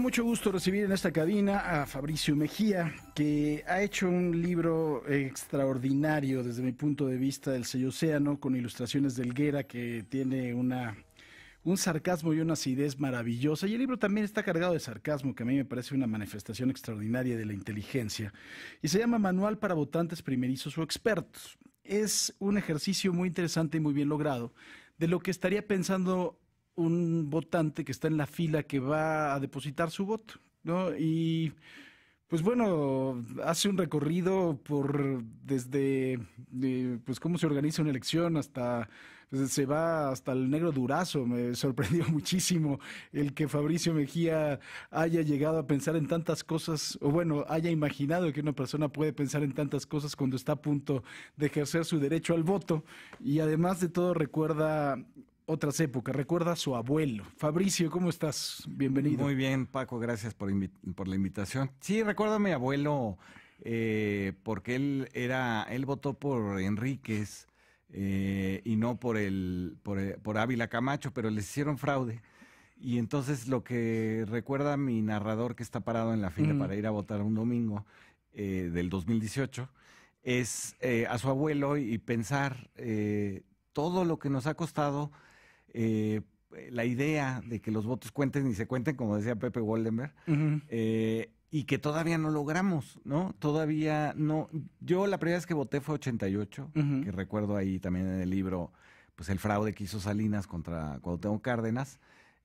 mucho gusto recibir en esta cabina a Fabricio Mejía, que ha hecho un libro extraordinario desde mi punto de vista, El Sello Océano, con ilustraciones de Helguera, que tiene un sarcasmo y una acidez maravillosa. Y el libro también está cargado de sarcasmo, que a mí me parece una manifestación extraordinaria de la inteligencia. Y se llama Manual para votantes primerizos o expertos. Es un ejercicio muy interesante y muy bien logrado de lo que estaría pensando un votante que está en la fila que va a depositar su voto, ¿no? Y pues bueno, hace un recorrido desde pues cómo se organiza una elección hasta pues, se va hasta el negro Durazo. Me sorprendió muchísimo el que Fabricio Mejía haya llegado a pensar en tantas cosas, o bueno, haya imaginado que una persona puede pensar en tantas cosas cuando está a punto de ejercer su derecho al voto. Y además de todo recuerda otras épocas, recuerda a su abuelo. Fabricio, ¿cómo estás? Bienvenido. Muy bien, Paco, gracias por la invitación. Sí, recuerdo a mi abuelo porque él votó por Enríquez y no por Ávila Camacho, pero les hicieron fraude. Y entonces lo que recuerda mi narrador que está parado en la fila para ir a votar un domingo del 2018 es a su abuelo y pensar todo lo que nos ha costado la idea de que los votos cuenten y se cuenten, como decía Pepe Woldenberg, y que todavía no logramos, ¿no? Todavía no. Yo la primera vez que voté fue 88, que recuerdo ahí también en el libro, pues el fraude que hizo Salinas contra Cuauhtémoc Cárdenas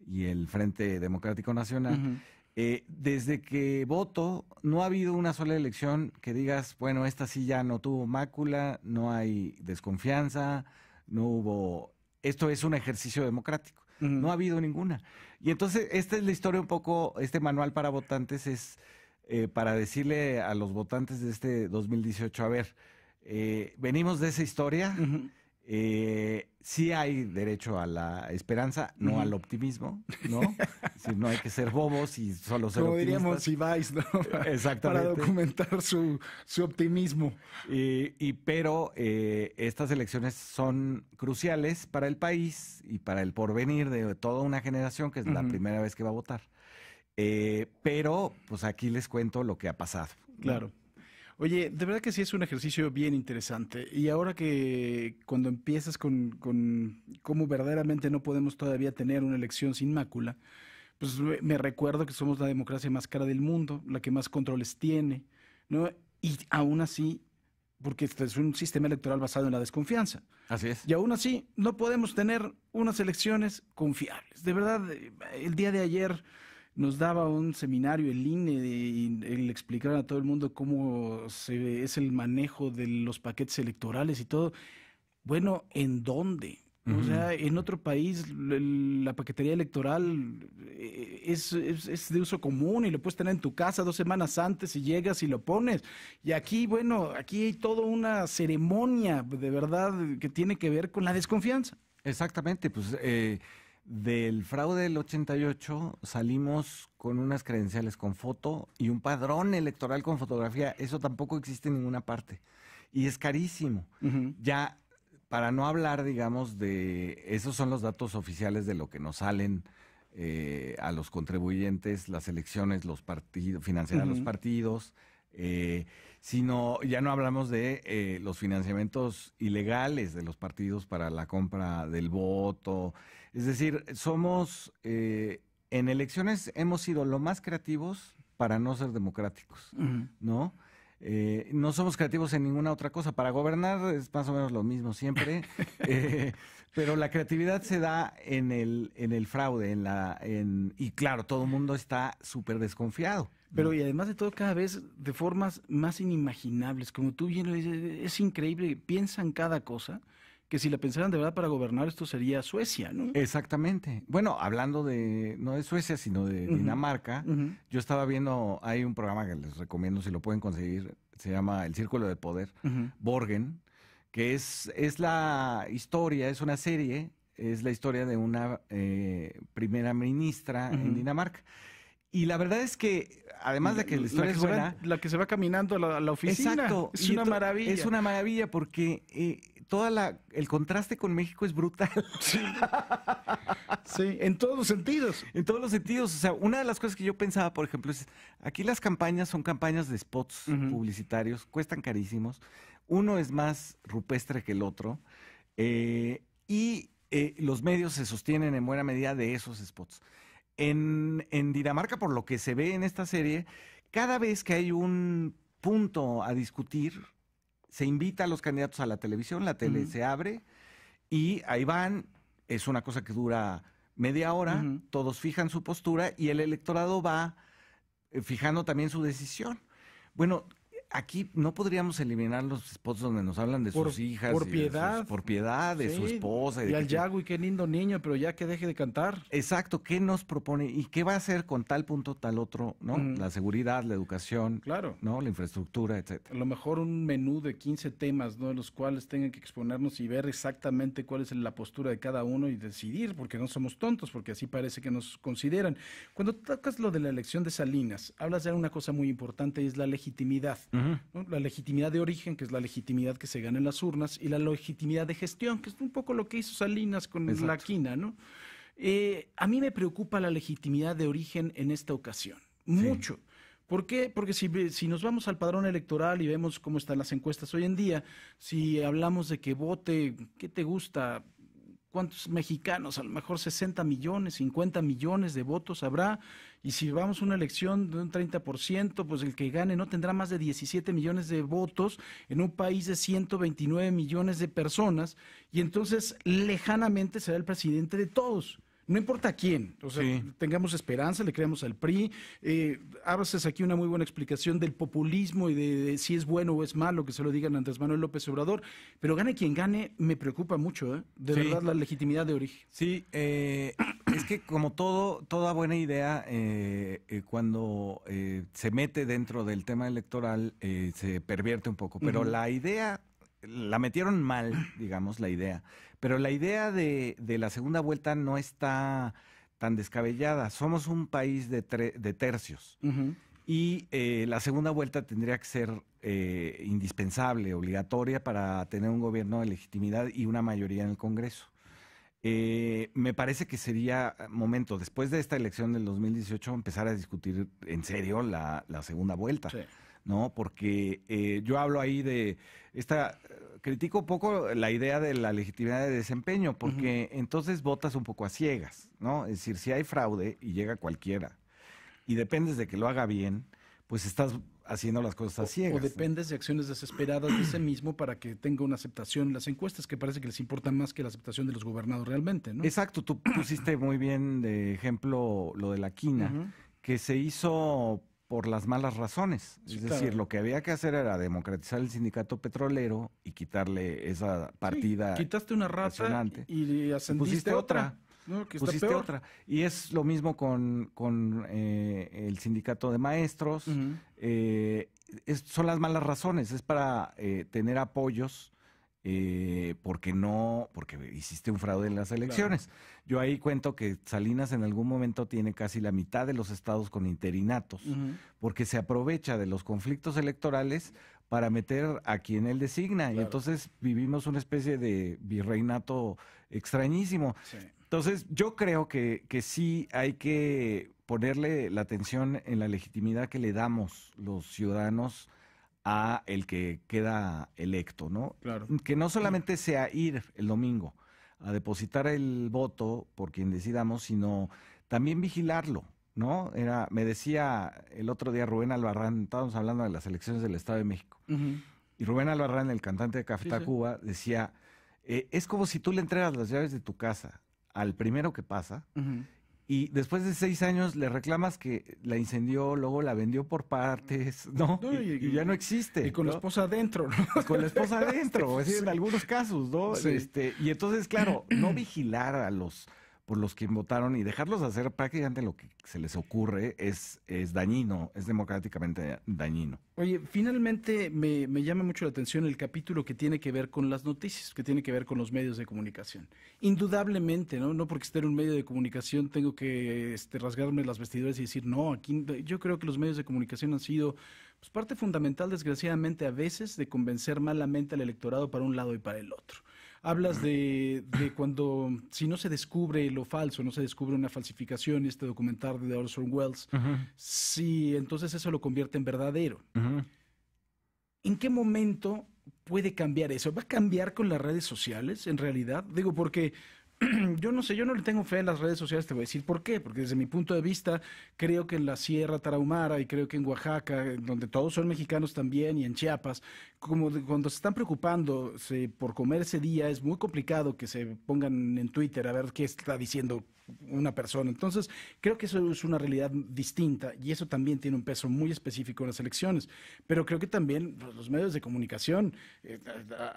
y el Frente Democrático Nacional. Desde que voto, no ha habido una sola elección que digas, bueno, esta sí ya no tuvo mácula, no hay desconfianza, no hubo. Esto es un ejercicio democrático. No ha habido ninguna. Y entonces, esta es la historia un poco, este manual para votantes es para decirle a los votantes de este 2018, a ver, venimos de esa historia, sí hay derecho a la esperanza, no al optimismo, ¿no? Si no hay que ser bobos y solo ser como optimistas. diríamos Ibáis, ¿no? Exactamente. Para documentar su optimismo. Pero estas elecciones son cruciales para el país y para el porvenir de toda una generación que es la primera vez que va a votar. Pero pues aquí les cuento lo que ha pasado, ¿no? Claro. Oye, de verdad que sí es un ejercicio bien interesante. Y ahora que cuando empiezas con cómo verdaderamente no podemos todavía tener una elección sin mácula, pues me recuerdo que somos la democracia más cara del mundo, la que más controles tiene, ¿no? Y aún así, porque este es un sistema electoral basado en la desconfianza. Así es. Y aún así, no podemos tener unas elecciones confiables. De verdad, el día de ayer nos daba un seminario el INE y le explicaron a todo el mundo cómo es el manejo de los paquetes electorales y todo. Bueno, ¿en dónde? O sea, en otro país la paquetería electoral es de uso común y lo puedes tener en tu casa 2 semanas antes y llegas y lo pones. Y aquí, bueno, aquí hay toda una ceremonia de verdad que tiene que ver con la desconfianza. Exactamente, pues del fraude del 88 salimos con unas credenciales con foto y un padrón electoral con fotografía. Eso tampoco existe en ninguna parte. Y es carísimo. Ya, para no hablar, digamos, de... Esos son los datos oficiales de lo que nos salen a los contribuyentes, las elecciones, los partidos, financiar a los partidos, sino ya no hablamos de los financiamientos ilegales de los partidos para la compra del voto. Es decir, somos, en elecciones hemos sido lo más creativos para no ser democráticos, ¿no? No somos creativos en ninguna otra cosa. Para gobernar es más o menos lo mismo siempre, pero la creatividad se da en el fraude, y claro, todo el mundo está súper desconfiado. Pero y además de todo, cada vez de formas más inimaginables, como tú bien lo dices, es increíble, piensan cada cosa, que si la pensaran de verdad para gobernar, esto sería Suecia, ¿no? Exactamente. Bueno, hablando no de Suecia, sino de Dinamarca, yo estaba viendo, hay un programa que les recomiendo si lo pueden conseguir, se llama El Círculo de Poder, Borgen, que es la historia, es una serie, es la historia de una primera ministra en Dinamarca. Y la verdad es que, además de que la historia es buena... La que se va caminando a la oficina. Exacto. Es una maravilla. Es una maravilla porque el contraste con México es brutal. Sí. Sí, en todos los sentidos. En todos los sentidos. O sea, una de las cosas que yo pensaba, por ejemplo, es, aquí las campañas son campañas de spots publicitarios, cuestan carísimos. Uno es más rupestre que el otro. Y los medios se sostienen en buena medida de esos spots. En Dinamarca, por lo que se ve en esta serie, cada vez que hay un punto a discutir, se invita a los candidatos a la televisión, la tele se abre y ahí van. Es una cosa que dura media hora, todos fijan su postura y el electorado va fijando también su decisión. Bueno, aquí no podríamos eliminar los spots donde nos hablan de sus hijas. Por piedad. Por piedad, de su esposa. Y al Yagüi, qué lindo niño, pero ya que deje de cantar. Exacto, ¿qué nos propone? ¿Y qué va a hacer con tal punto, tal otro? ¿No? La seguridad, la educación, claro, ¿no? La infraestructura, etcétera. A lo mejor un menú de 15 temas, ¿no? En los cuales tengan que exponernos y ver exactamente cuál es la postura de cada uno y decidir, porque no somos tontos, porque así parece que nos consideran. Cuando tocas lo de la elección de Salinas, hablas de una cosa muy importante y es la legitimidad. ¿No? La legitimidad de origen, que es la legitimidad que se gana en las urnas, y la legitimidad de gestión, que es un poco lo que hizo Salinas con la quina, ¿no? A mí me preocupa la legitimidad de origen en esta ocasión, mucho. ¿Por qué? Porque si nos vamos al padrón electoral y vemos cómo están las encuestas hoy en día, si hablamos de que vote, ¿qué te gusta? ¿Cuántos mexicanos? A lo mejor 60 millones, 50 millones de votos habrá. Y si vamos a una elección de un 30%, pues el que gane no tendrá más de 17 millones de votos en un país de 129 millones de personas. Y entonces, lejanamente, será el presidente de todos. No importa quién, o sea, tengamos esperanza, le creamos al PRI. Haces aquí una muy buena explicación del populismo y de si es bueno o es malo que se lo digan a Andrés Manuel López Obrador, pero gane quien gane, me preocupa mucho, de verdad, la legitimidad de origen. Sí, es que como toda buena idea, cuando se mete dentro del tema electoral, se pervierte un poco, pero la idea, la metieron mal, digamos, la idea. Pero la idea de la segunda vuelta no está tan descabellada. Somos un país de tercios. Y la segunda vuelta tendría que ser indispensable, obligatoria para tener un gobierno de legitimidad y una mayoría en el Congreso. Me parece que sería momento, después de esta elección del 2018, empezar a discutir en serio la segunda vuelta. Sí. ¿No? Porque yo hablo ahí de critico un poco la idea de la legitimidad de desempeño, porque entonces votas un poco a ciegas, ¿no? Es decir, si hay fraude y llega cualquiera y dependes de que lo haga bien, pues estás haciendo las cosas a ciegas. O dependes de acciones desesperadas de ese mismo para que tenga una aceptación en las encuestas, que parece que les importa más que la aceptación de los gobernados realmente, ¿no? Exacto, tú pusiste muy bien de ejemplo lo de la quina, que se hizo por las malas razones. Sí, es decir, lo que había que hacer era democratizar el sindicato petrolero y quitarle esa partida. Sí, quitaste una rata y ascendiste otra. No, que pusiste otra. Y es lo mismo con el sindicato de maestros. Son las malas razones. Es para tener apoyos porque hiciste un fraude en las elecciones. Claro. Yo ahí cuento que Salinas en algún momento tiene casi la mitad de los estados con interinatos, porque se aprovecha de los conflictos electorales para meter a quien él designa. Claro. Y entonces vivimos una especie de virreinato extrañísimo. Sí. Entonces yo creo que sí hay que ponerle la atención en la legitimidad que le damos los ciudadanos a el que queda electo, ¿no? Claro. Que no solamente sea ir el domingo a depositar el voto por quien decidamos, sino también vigilarlo, ¿no? Me decía el otro día Rubén Albarrán, estábamos hablando de las elecciones del Estado de México, y Rubén Albarrán, el cantante de Café Tacuba, decía, es como si tú le entregas las llaves de tu casa al primero que pasa, y después de 6 años le reclamas que la incendió, luego la vendió por partes, ¿no? Y ya no existe. Y con ¿no? la esposa adentro, ¿no? Con la esposa adentro, es decir, en algunos casos, ¿no? Sí. Y entonces, claro, no vigilar a los por los que votaron y dejarlos hacer prácticamente lo que se les ocurre es dañino, es democráticamente dañino. Oye, finalmente me llama mucho la atención el capítulo que tiene que ver con las noticias, que tiene que ver con los medios de comunicación. Indudablemente, ¿no? No porque esté en un medio de comunicación tengo que rasgarme las vestiduras y decir, no, aquí yo creo que los medios de comunicación han sido pues, parte fundamental, desgraciadamente, a veces, de convencer malamente al electorado para un lado y para el otro. Hablas de cuando, si no se descubre lo falso, no se descubre una falsificación, y este documental de Orson Welles, sí, entonces eso lo convierte en verdadero. ¿En qué momento puede cambiar eso? ¿Va a cambiar con las redes sociales, en realidad? Digo, porque yo no sé, yo no le tengo fe a las redes sociales, te voy a decir por qué, porque desde mi punto de vista creo que en la Sierra Tarahumara y creo que en Oaxaca, donde todos son mexicanos también, y en Chiapas, cuando se están preocupando por comer ese día, es muy complicado que se pongan en Twitter a ver qué está diciendo una persona. Entonces, creo que eso es una realidad distinta y eso también tiene un peso muy específico en las elecciones. Pero creo que también los medios de comunicación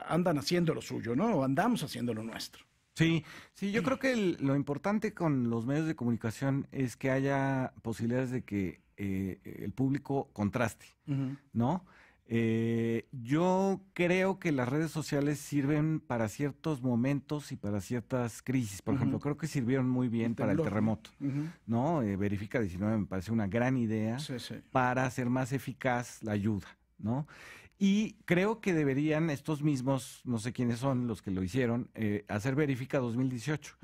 andan haciendo lo suyo, ¿no? O andamos haciendo lo nuestro. Sí, yo creo que lo importante con los medios de comunicación es que haya posibilidades de que el público contraste, ¿no? Yo creo que las redes sociales sirven para ciertos momentos y para ciertas crisis. Por ejemplo, creo que sirvieron muy bien para el terremoto, ¿no? Verifica 19 me parece una gran idea para hacer más eficaz la ayuda, ¿no? Y creo que deberían estos mismos, no sé quiénes son los que lo hicieron, hacer Verifica 2018.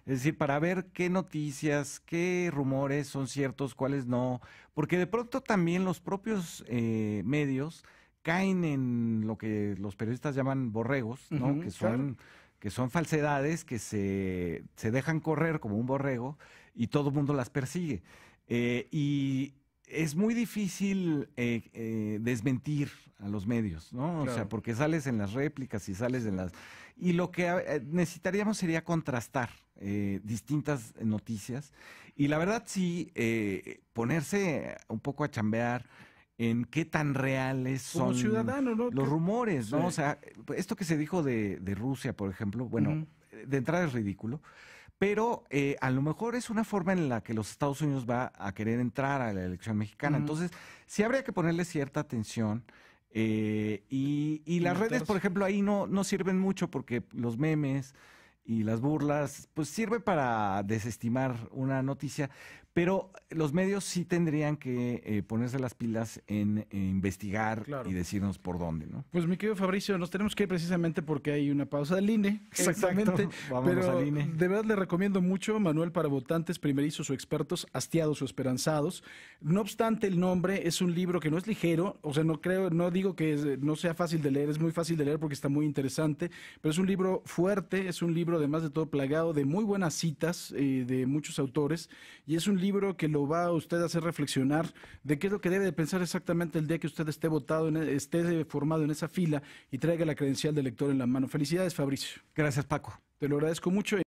Es decir, para ver qué noticias, qué rumores son ciertos, cuáles no. Porque de pronto también los propios medios caen en lo que los periodistas llaman borregos, ¿no? Que son falsedades que se dejan correr como un borrego y todo el mundo las persigue. Y es muy difícil desmentir a los medios, ¿no? O sea, porque sales en las réplicas y sales en las... Y lo que necesitaríamos sería contrastar distintas noticias y la verdad sí, ponerse un poco a chambear en qué tan reales son como ciudadano, ¿no? los rumores, ¿no? O sea, esto que se dijo de Rusia, por ejemplo, bueno, de entrada es ridículo. Pero a lo mejor es una forma en la que los Estados Unidos va a querer entrar a la elección mexicana. Entonces, sí habría que ponerle cierta atención. Y las redes, por ejemplo, ahí no sirven mucho porque los memes y las burlas, pues sirve para desestimar una noticia, pero los medios sí tendrían que ponerse las pilas en investigar y decirnos por dónde, ¿no? Pues mi querido Fabricio, nos tenemos que ir precisamente porque hay una pausa del INE. Exactamente. Vámonos al INE. De verdad le recomiendo mucho Manual para votantes, primerizos o expertos, hastiados o esperanzados. No obstante, el nombre es un libro que no es ligero, o sea, no digo que no sea fácil de leer, es muy fácil de leer porque está muy interesante, pero es un libro fuerte, es un libro además de todo plagado de muy buenas citas de muchos autores, y es un libro que lo va a usted a hacer reflexionar de qué es lo que debe de pensar exactamente el día que usted esté votado, esté formado en esa fila y traiga la credencial de elector en la mano. Felicidades, Fabricio. Gracias, Paco. Te lo agradezco mucho.